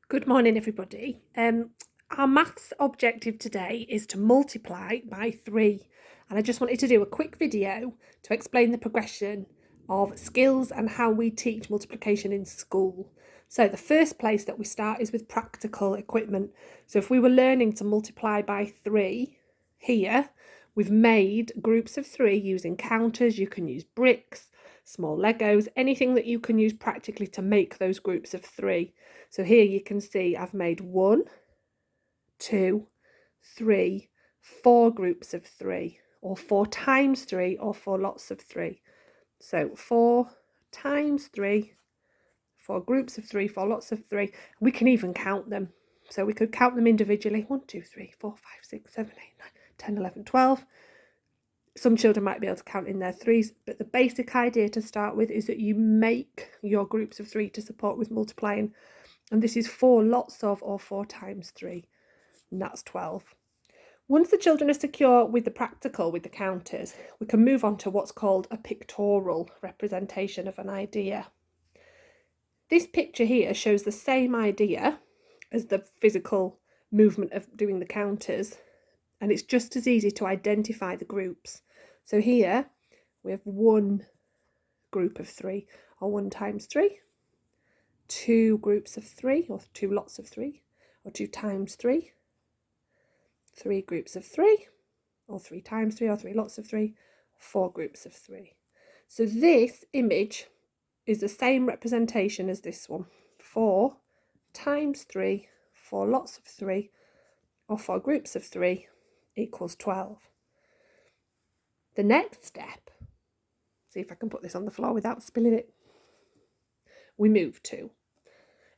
Good morning, everybody. Our maths objective today is to multiply by 3. And I just wanted to do a quick video to explain the progression of skills and how we teach multiplication in school. So the first place that we start is with practical equipment. So if we were learning to multiply by 3 here, we've made groups of 3 using counters. You can use bricks, small Legos, anything that you can use practically to make those groups of 3. So here you can see I've made 1, 2, 3, 4 groups of 3, or 4 times 3, or 4 lots of 3. So 4 times 3, 4 groups of 3, 4 lots of 3. We can even count them. So we could count them individually. 1, 2, 3, 4, 5, 6, 7, 8, 9, 10, 11, 12. Some children might be able to count in their threes, but the basic idea to start with is that you make your groups of 3 to support with multiplying. And this is 4 lots of, or 4 times 3, and that's 12. Once the children are secure with the practical, with the counters, we can move on to what's called a pictorial representation of an idea. This picture here shows the same idea as the physical movement of doing the counters, and it's just as easy to identify the groups. So here we have 1 group of 3, or 1 times 3, 2 groups of 3, or 2 lots of 3, or 2 times 3, 3 groups of 3, or 3 times 3, or 3 lots of 3, 4 groups of 3. So this image is the same representation as this one. 4 times 3, 4 lots of 3, or 4 groups of 3 equals 12. The next step, see if I can put this on the floor without spilling it, we move to,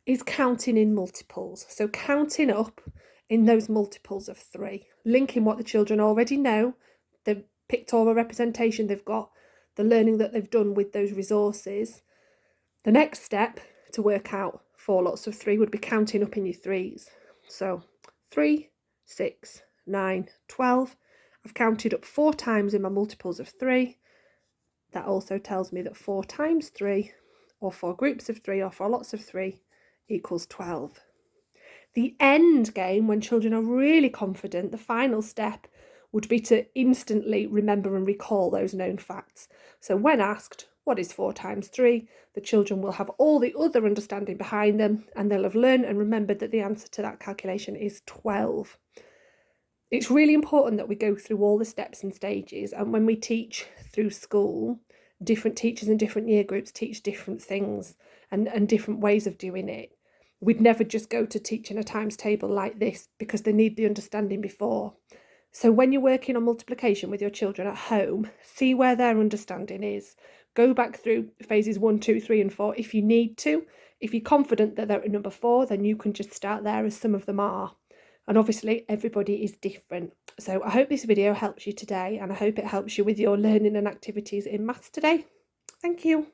is counting in multiples. So counting up in those multiples of 3, linking what the children already know, the pictorial representation they've got, the learning that they've done with those resources. The next step to work out 4 lots of 3 would be counting up in your threes. So 3, 6, 9, 12. I've counted up 4 times in my multiples of 3. That also tells me that 4 times 3, or 4 groups of 3, or 4 lots of 3 equals 12. The end game, when children are really confident, the final step would be to instantly remember and recall those known facts. So when asked, what is 4 times 3? The children will have all the other understanding behind them, and they'll have learned and remembered that the answer to that calculation is 12. It's really important that we go through all the steps and stages, and when we teach through school, different teachers in different year groups teach different things and different ways of doing it. We'd never just go to teaching a times table like this because they need the understanding before. So when you're working on multiplication with your children at home, see where their understanding is. Go back through phases 1, 2, 3 and 4 if you need to. If you're confident that they're at number 4, then you can just start there, as some of them are. And obviously everybody is different. So I hope this video helps you today, and I hope it helps you with your learning and activities in maths today. Thank you.